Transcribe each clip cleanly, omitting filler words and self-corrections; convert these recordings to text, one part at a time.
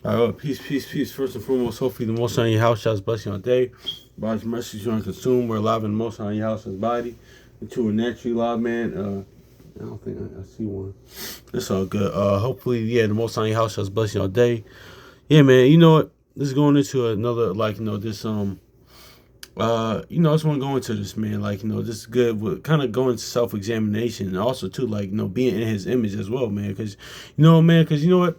All right, well, peace, peace, peace. First and foremost, hopefully the most on your house shall bless you all day. By His mercy, you want to consume. We're alive in the most on your house's body. The two are naturally alive, man. I don't think I see one. It's all good. Hopefully, yeah, the most on your house shall bless you all day. Yeah, man. You know what? This is going into another, like, this I just want to go into this, man. Like, this is good. With kind of going to self-examination, and also too, like, being in His image as well, man. Because, man. Because you know what?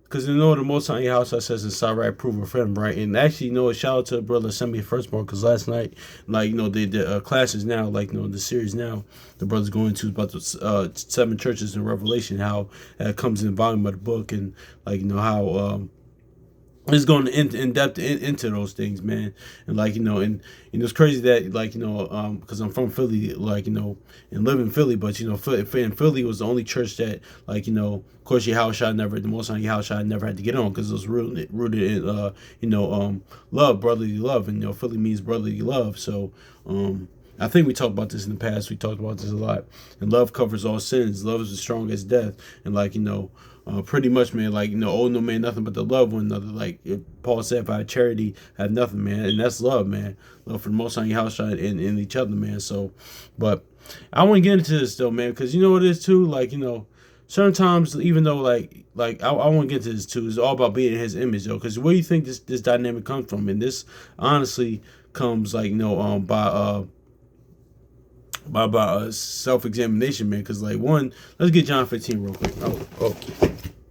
Because the most on your house I says inside right, prove a friend, right? And actually, shout out to brother sent me a firstborn, because last night, like, the classes now, like, the series now, the brother's going to about the 7 churches in Revelation, how that comes in the volume of the book, and like, how it's going in depth into those things, man. And like, and it's crazy that, like, because I'm from Philly, like, and live in Philly, but Philly was the only church that, like, of course, your house shot never, the most on your house shot never had to get on, because it was rooted in love, brotherly love, and Philly means brotherly love. So I think we talked about this in the past. We talked about this a lot. And love covers all sins. Love is as strong as death. And like, pretty much, man, like, owe no man nothing but to love one another. Like Paul said, if I had charity, I have nothing, man. And that's love, man. Love for the most on your house shot and each other, man. So, but I want to get into this though, man, because you know what it is too, like, certain times, even though I want to get to this too, it's all about being in His image, though. Because where do you think this dynamic comes from? And this honestly comes, like, by self-examination, man. Because, like, one, let's get John 15 real quick. Oh,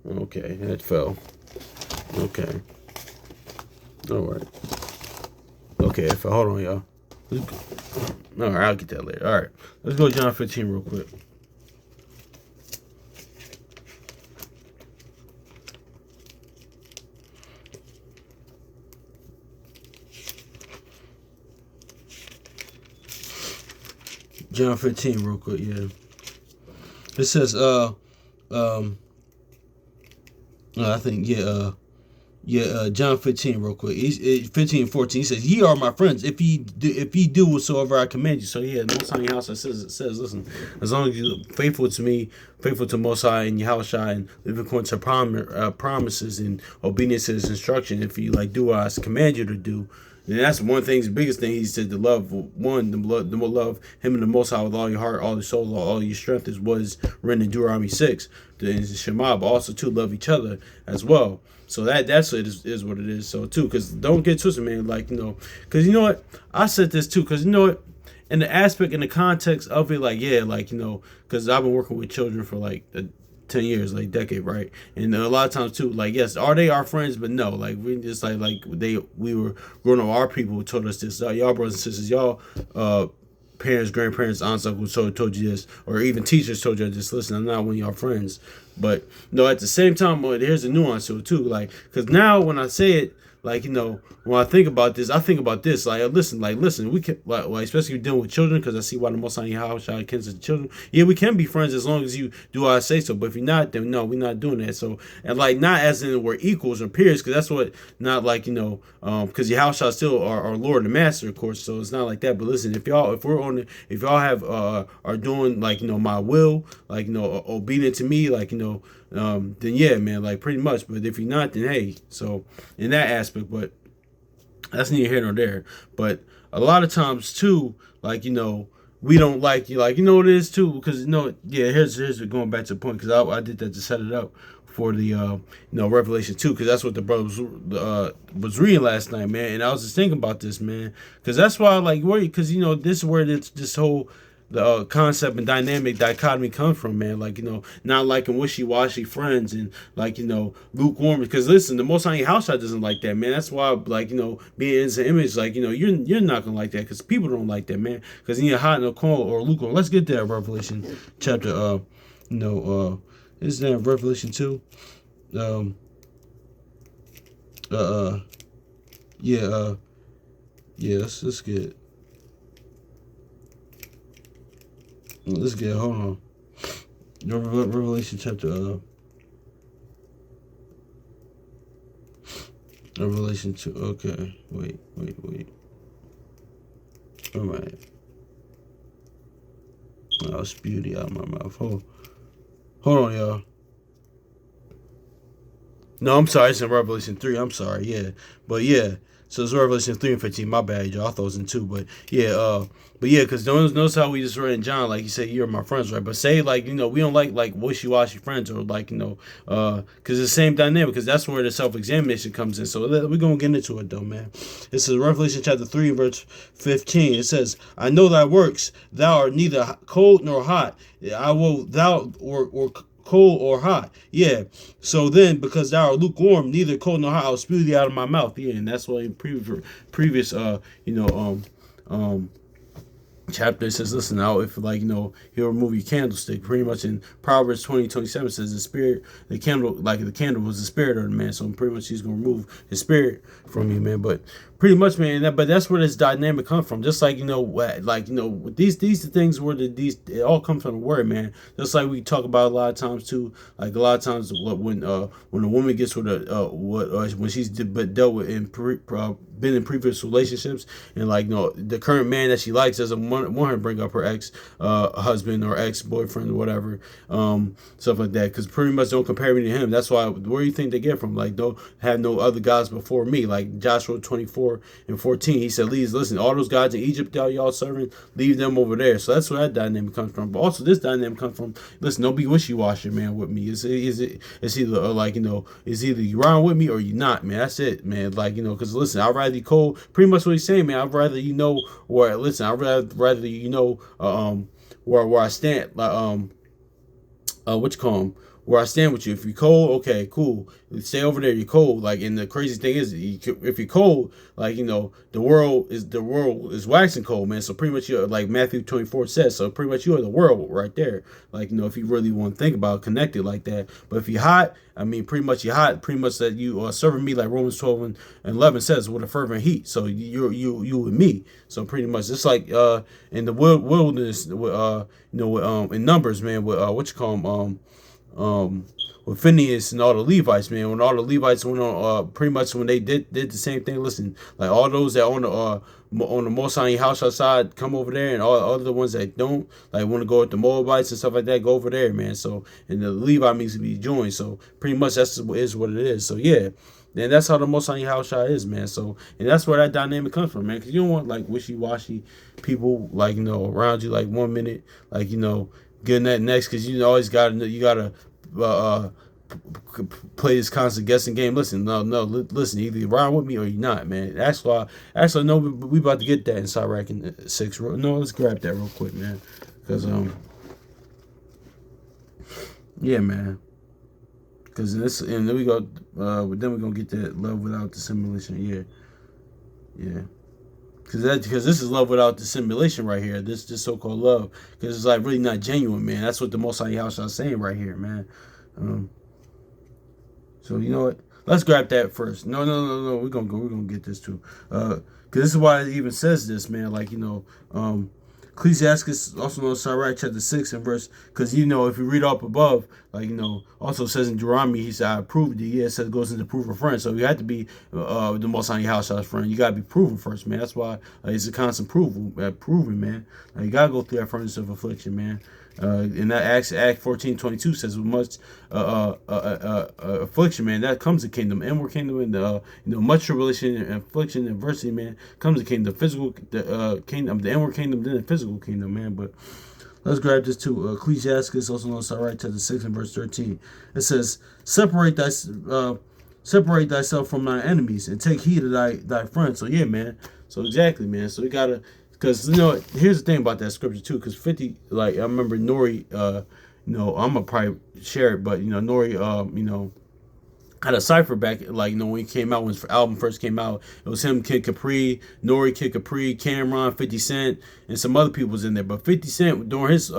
okay, that fell. Okay, all right. Okay, it fell. Hold on, y'all. All right, I'll get that later. All right, let's go to John 15 real quick. John 15 real quick, yeah. It says, I think, John 15 real quick. 15 and 14. He says, "Ye are my friends if ye do whatsoever I command you." So yeah, the Most High in your house it says, listen, as long as you're faithful to me, faithful to Most High and your house shine, and live according to promises and obedience to His instruction, if you like do what I command you to do. And that's one thing, the biggest thing He said, to love one, the more love Him and the Most High with all your heart, all your soul, all your strength, is what is written in Deuteronomy 6, the Shema, but also to love each other as well. So that's it is what it is. So too, because don't get twisted, man. Like, because you know what, I said this too, because you know what, in the aspect, in the context of it, like, yeah, like, because I've been working with children for like 10 years, like decade, right? And a lot of times too, like, yes, are they our friends? But no, like, we just like we were growing up, our people who told us this, y'all brothers and sisters, y'all parents, grandparents, aunts, uncles told you this, or even teachers told you this. Listen, I'm not one of y'all friends. But at the same time, here's the nuance to it too. Like, because now when I say it, like, when I think about this, I think about this. Like, listen, we can, like, especially dealing with children, because I see why the Most on your house shall kids and children. Yeah, we can be friends as long as you do what I say so. But if you're not, then no, we're not doing that. So, and like, not as in we're equals or peers, because that's what, not like, because your house shall still our Lord and Master, of course. So it's not like that. But listen, if y'all have are doing, like, my will, like, obedient to me, like, then yeah, man, like, pretty much. But if you're not, then hey. So in that aspect, but that's neither here nor there. But a lot of times too, like, we don't like you, like, what it is too, because yeah, here's going back to the point, because I did that to set it up for the Revelation 2, because that's what the brother was reading last night, man. And I was just thinking about this, man, because that's why I like worry, because this is where this whole the concept and dynamic dichotomy comes from, man. Like, not liking wishy-washy friends, and like, lukewarm. Because listen, the Most High house doesn't like that, man. That's why, like, being in the image, like, you're not gonna like that, because people don't like that, man. Because you're hot in the cold or lukewarm. Let's get there, Revelation chapter is that Revelation 2? Yeah, let's get. Hold on. Revelation chapter, Revelation 2. Okay. Wait. Alright. Oh, it's beauty out of my mouth. Hold on, y'all. No, I'm sorry. It's in Revelation 3. I'm sorry. Yeah. But yeah. So it's Revelation 3 and 15. My bad, y'all. I thought it was in 2. But yeah, because notice how we just read in John, like he said, you're my friends, right? But say, like, we don't like wishy-washy friends or, like, because it's the same dynamic, because that's where the self-examination comes in. So we're going to get into it, though, man. This is Revelation chapter 3, verse 15. It says, I know thy works. Thou art neither cold nor hot. I will, thou, or cold or hot. Yeah. So then, because thou art lukewarm, neither cold nor hot, I'll spew thee out of my mouth. Yeah, and that's why in previous chapter it says, listen, now if he'll remove your candlestick. Pretty much in Proverbs 20:27 says the candle was the spirit of the man. So pretty much he's gonna remove his spirit from you, man. But pretty much, man, but that's where this dynamic comes from. Just like these things where it all comes from the word, man. Just like we talk about a lot of times too. Like a lot of times when a woman gets with when she's dealt with been in previous relationships, and the current man that she likes doesn't want her to bring up her ex husband or ex boyfriend or whatever, stuff like that, because pretty much don't compare me to him. That's why, where do you think they get from? Like, don't have no other gods before me. Like Joshua 24:14, he said, listen, all those gods in Egypt that y'all serving, leave them over there. So that's where that dynamic comes from. But also this dynamic comes from, listen, don't be wishy-washy, man, with me. It's either it's either you ride with me or you not, man. That's it, man. Because listen, I'd rather you cold. Pretty much what he's saying, man. I'd rather where where I stand. What you call them? Where I stand with you. If you're cold, okay, cool. Stay over there. You're cold. And the crazy thing is, if you're cold, the world is waxing cold, man. So pretty much you're like Matthew 24 says. So pretty much you are the world right there. If you really want to think about it, connected like that. But if you're hot, I mean, pretty much you're hot. Pretty much that you are serving me, like Romans 12 and 11 says, with a fervent heat. So you and me. So pretty much it's like in the wilderness, in Numbers, man. With what you call them, with Phineas and all the Levites, man. When all the Levites went on, pretty much when they did the same thing. Listen, like all those that on the Most High house outside, come over there, and all the ones that don't, like, want to go with the Moabites and stuff like that, go over there, man. So, and the Levi needs to be joined. So pretty much is what it is. So yeah. And that's how the Most High house is, man. So, and that's where that dynamic comes from, man. Because you don't want wishy-washy people around you, like 1 minute, getting that next, because you always gotta play this constant guessing game. Listen, listen, either you're riding with me or you're not, man. Actually, no, we about to get that in Sirach in 6. No, let's grab that real quick, man, because yeah, man. Because and then we go, then we're gonna get that love without dissimulation. Yeah. Because this is love without dissimulation right here. This so-called love, because it's really not genuine, man. That's what the Most High Yahshua is saying right here, man. So you know what? Let's grab that first. No. We're gonna get this too. Because this is why it even says this, man. Ecclesiastes, also known as Sirach, chapter 6 and verse, because if you read up above, also says in Deuteronomy, he said, I approved thee. Yeah, it says it goes into proof of friend. So you have to be the Most High Yahshua's friend. You gotta be proven first, man. That's why it's a constant proving, man. You gotta go through that furnace of affliction, man. In that Act 14:22 says, with much affliction, man, that comes the kingdom, inward kingdom, and much tribulation and affliction and adversity, man, comes the kingdom, the kingdom, the inward kingdom, then the physical kingdom, man. But let's grab this too. Ecclesiastes, also known as Sirach, chapter 6 and verse 13. It says, separate thyself from thy enemies and take heed of thy friends. So yeah, man. So exactly, man. So we gotta. Because, here's the thing about that scripture, too. Because 50, I remember Nori, I'm going to probably share it. But, Nori, had a cipher back, when he came out, when his album first came out. It was him, Kid Capri, Nori, Kid Capri, Cameron, 50 Cent, and some other people was in there. But 50 Cent, during his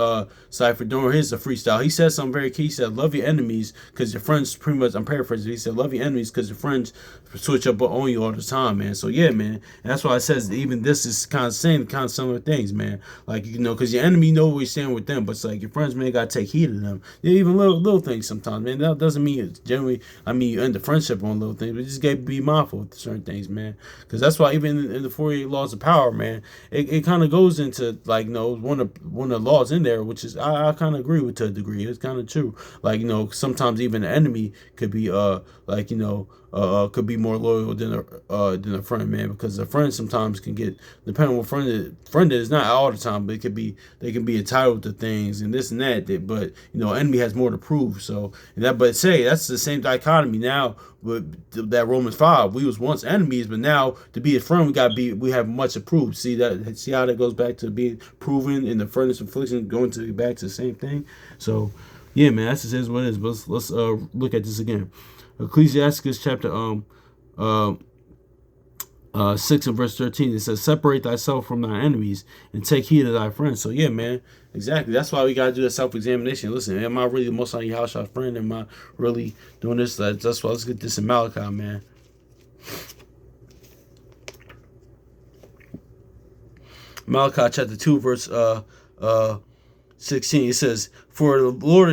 cipher, during his freestyle, he said something very key. He said, love your enemies, because your friends, pretty much, I'm paraphrasing, he said, love your enemies, because your friends switch up on you all the time, man. So, yeah, man. And that's why I says even this is kind of saying kind of similar things, man. Because your enemy know where you're standing with them, but it's your friends, man, got to take heed of them. Yeah, even little things sometimes, man. That doesn't mean it's generally, you end the friendship on little things, but you just gotta be mindful of certain things, man. Because that's why even in the 48 laws of power, man, it kind of goes into like one of the laws in there, which is I kind of agree with to a degree. It's kind of true. Like sometimes even the enemy could be like could be more loyal than a friend, man, because a friend sometimes can get, depending on what friend is, not all the time, but they can be entitled to things and this and that, but enemy has more to prove. So but say that's the same dichotomy now with that Romans 5. We was once enemies, but now to be a friend, we have much to prove. See how that goes back to being proven in the furnace of affliction, going back to the same thing. So yeah, man, that's just is what it is. But let's look at this again. Ecclesiastes chapter 6 and verse 13. It says, "Separate thyself from thy enemies and take heed of thy friends." So yeah, man, exactly. That's why we gotta do a self-examination. Listen, am I really the Most High Yahushua's friend? Am I really doing this? That's why let's get this in Malachi, man. Malachi chapter 2 verse 16, it says, for the Lord,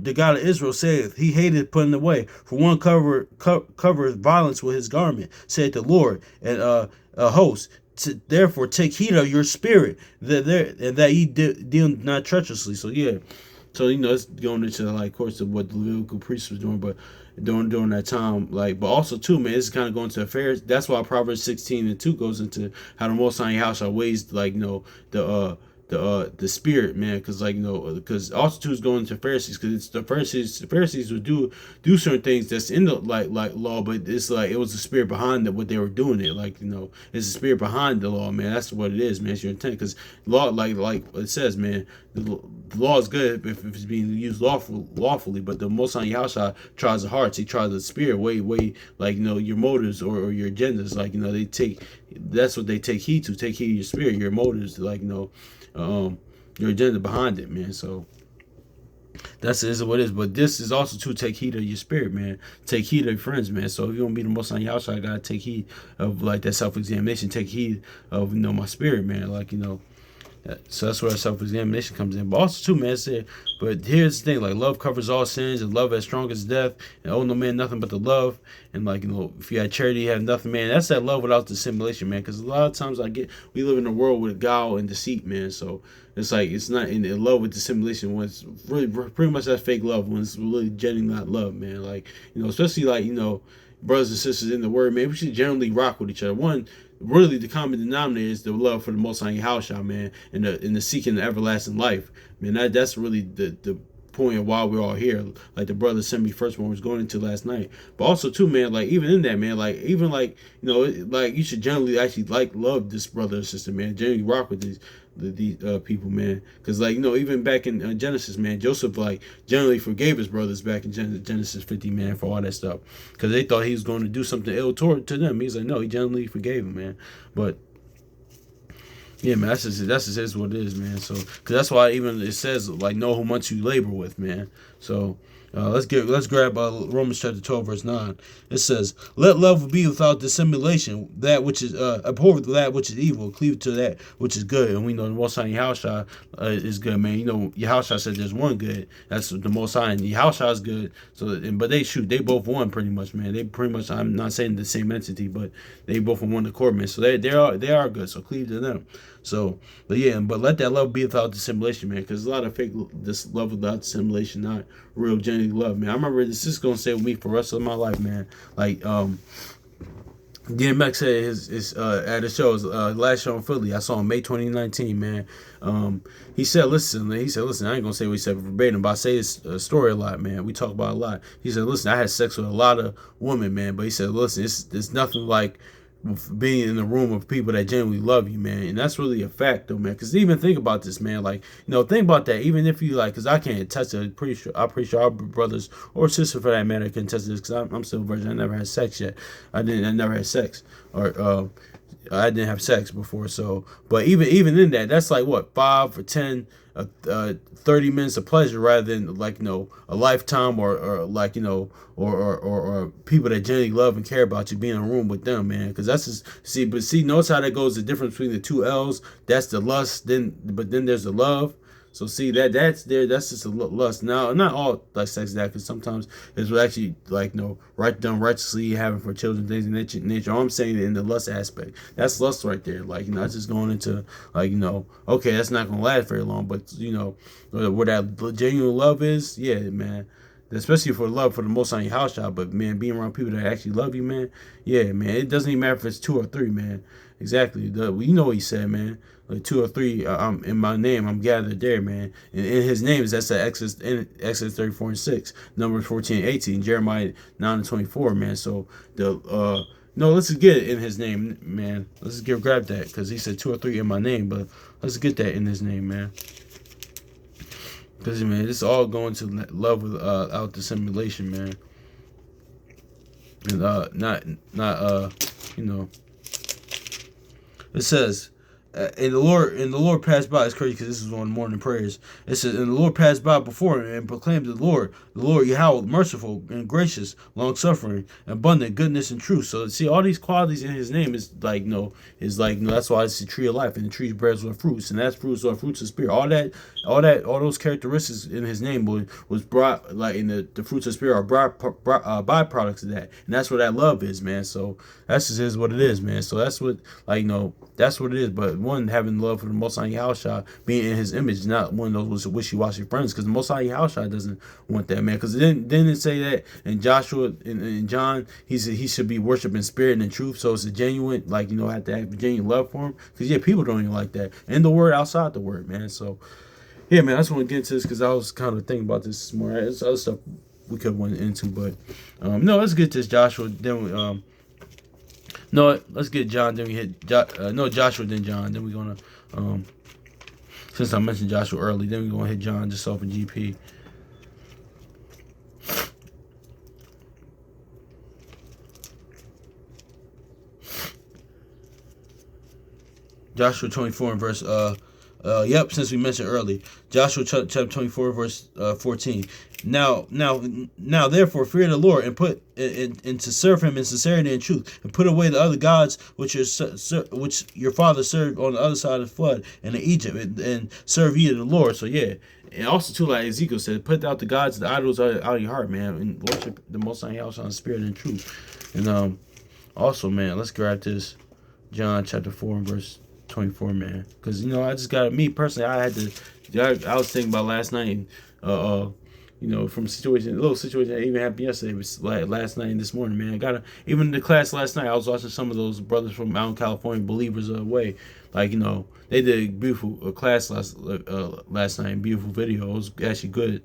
the God of Israel, saith, He hated putting away. For one covereth violence with his garment, saith the Lord, and a host. Therefore, take heed of your spirit, that ye deal not treacherously. So yeah, so it's going into like, of course, of what the Levitical priests was doing, but during that time, like, but also too, man, this is kind of going to affairs. That's why Proverbs 16:2 goes into how the Most High Yahusha weighs, like, the spirit, man, because because also too is going to Pharisees, because it's the Pharisees would do certain things that's in the like law, but it's like it was the spirit behind what they were doing it, like it's the spirit behind the law, man. That's what it is, man. It's your intent, because law, like it says, man, the law is good if it's being used lawfully, but the Most High Yahusha tries the hearts. He tries the spirit, way like your motives or your agendas, like they take, that's what they take heed to. Take heed of your spirit, your motives, like your agenda behind it, man. So that's what it is. But this is also to take heed of your spirit, man. Take heed of your friends, man. So if you want to be the Most High Yahusha, I gotta take heed of like that self-examination. Take heed of my spirit, man. Like so that's where self-examination comes in. But also too, man, I said, but here's the thing, like, love covers all sins, and love as strong as death, and owe no man nothing but the love. And like, if you had charity, you have nothing, man. That's that love without dissimulation, man. Because a lot of times we live in a world with guile and deceit, man. So it's like, it's not in love with dissimulation when it's really pretty much that fake love, when it's really genuinely not love, man. Like, especially like, brothers and sisters in the word, man, we should generally rock with each other. One, really, the common denominator is the love for the Most High Yahusha, man, and the seeking the everlasting life, man. That's really the point of why we're all here. Like the brother sent me first one was going into last night. But also too, man, like even in that, man, like even like like you should generally actually love this brother or sister, man. Generally rock with these people, man, because like even back in Genesis, man, Joseph like generally forgave his brothers back in Genesis 50, man, for all that stuff, because they thought he was going to do something ill to them. He's like, no, he generally forgave him, man. But yeah, man, that's just what it is, man. So, because that's why even it says like, know how much you labor with, man. So let's grab Romans chapter 12 verse 9. It says, let love be without dissimulation. That which is abhor that which is evil, cleave to that which is good. And we know the Most High Yahusha is good, man. Yahusha said there's one good. That's the Most High, and Yahusha is good. So, but they both one pretty much, man. They pretty much, I'm not saying the same entity, but they both are one accord, man. So they are good. So cleave to them. So, but let that love be without dissimulation, man, because a lot of fake this love without dissimulation, not real genuine love, man. I remember this is gonna stay with me for the rest of my life, man. Like DMX said his at the show, last show in Philly, I saw him May 2019, man. He said, listen, I ain't gonna say what he said verbatim, but I say this story a lot, man. We talk about it a lot. He said, listen, I had sex with a lot of women, man, but he said, listen, it's nothing like being in the room of people that genuinely love you, man. And that's really a fact, though, man, because even think about this, man, like, think about that. Even if you like, because I can't attest to it, I'm pretty sure our brothers or sisters for that matter can attest to this, because I'm still a virgin. I never had sex yet. I never had sex, or I didn't have sex before. So, but even in that's like what, 5 or 10 30 minutes of pleasure, rather than like a lifetime, or like or people that genuinely love and care about you, being in a room with them, man. Because that's just notice how that goes, the difference between the two L's. That's the lust, but then there's the love. So see that's there. That's just a lust. Now, not all like sex is that, because sometimes it's actually like right done righteously, having for children, things of nature. All I'm saying in the lust aspect, that's lust right there. Like that's just going into like okay, that's not gonna last very long, but where that genuine love is, yeah, man. Especially for love for the most on your house shot, but man, being around people that actually love you, man, yeah, man, it doesn't even matter if it's 2 or 3, man. Exactly. You know what he said, man. Like 2 or 3, I'm in my name, I'm gathered there, man. And in his name is that's the Exodus 34:6, Numbers 14:18, Jeremiah 9:24, man. So no, let's just get it in his name, man. Let's just grab that, because he said 2 or 3 in my name, but let's get that in his name, man. Because man, it's all going to love without dissimulation, man. And it says, and the Lord passed by. It's crazy because this is on morning prayers. It says, and the Lord passed by before him and proclaimed the Lord Yahweh, merciful and gracious, long suffering, abundant goodness and truth. So see, all these qualities in his name is like that's why it's the tree of life, and the tree bears with fruits, and that's fruits of spirit. All those characteristics in his name was brought, like in the fruits of spirit are byproducts of that, and that's what that love is, man. So that's just is what it is, man. So that's what that's what it is. But one, having love for the Most High Yahushua, being in his image, not one of those wishy-washy friends, because the Most High Yahushua doesn't want that, man. Because then it say that in Joshua, in John, he said he should be worshipped in spirit and in truth. So it's a genuine, have to have genuine love for him. Because yeah, people don't even like that. And the word outside the word, man. So yeah, man, I just want to get into this because I was kind of thinking about this more. There's other stuff we could have went into, but no, let's get this Joshua. Then we no, let's get John. Then we hit Joshua, then John. Then we're gonna since I mentioned Joshua early, then we're gonna hit John just off of GP. Joshua 24 and verse since we mentioned early, Joshua chapter 24 verse 14. Now, therefore, fear the Lord and put and to serve Him in sincerity and truth, and put away the other gods which your father served on the other side of the flood and in Egypt, and serve ye the Lord. So yeah, and also too, like Ezekiel said, put out the gods, the idols out of your heart, man, and worship the Most High House on spirit and truth. And also, man, let's grab this John chapter 4 and verse 24, man, because I just got me personally. I was thinking about last night, from a little situation that even happened yesterday. It was like last night and this morning, man. Even in the class last night, I was watching some of those brothers from out in California, Believers Away. They did a beautiful class last night, beautiful video. It was actually good,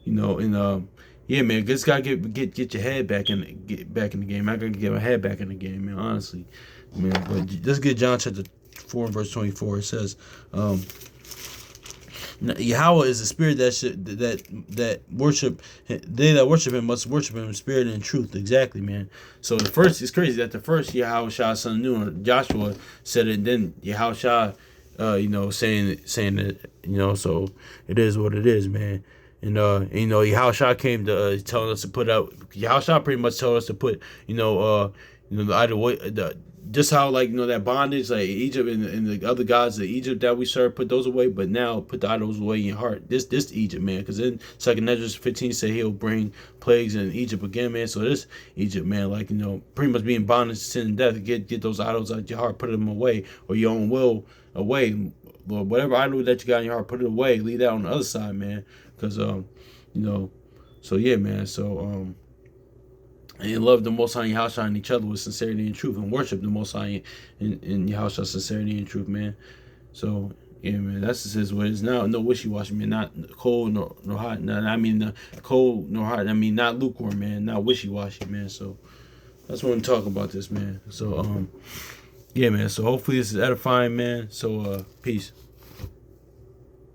yeah, man, just gotta get your head back in the game. I gotta get my head back in the game, man. Honestly, man. But let's get John chapter 4 and verse 24. It says, Yahweh is a spirit that worship. They that worship Him must worship Him in spirit and in truth. Exactly, man. So the first, it's crazy that the first Yahweh Shah son of Nun, Joshua said it, and then Yahweh Shah, saying that, so it is what it is, man. And Yahushua came to telling us to put out. Yahushua pretty much told us to put, the idol, just how that bondage, like Egypt and the other gods of Egypt that we serve, put those away. But now put the idols away in your heart. This Egypt, man, because in 2 Esdras 15 said He'll bring plagues in Egypt again, man. So this Egypt, man, pretty much being bondage to sin and death. Get those idols out your heart, put them away, or your own will away. Lord, whatever idol that you got in your heart, put it away. Leave that on the other side, man. Because so yeah, man. So and love the Most High Yahushua and each other with sincerity and truth, and worship the Most High in Yahushua sincerity and truth, man. So yeah, man, that's just His ways. Now, no wishy-washy, man. Not cold nor hot. Cold nor hot. Not lukewarm, man. Not wishy-washy, man. So that's what I'm talking about this, man. So yeah, man. So hopefully this is edifying, man. So peace.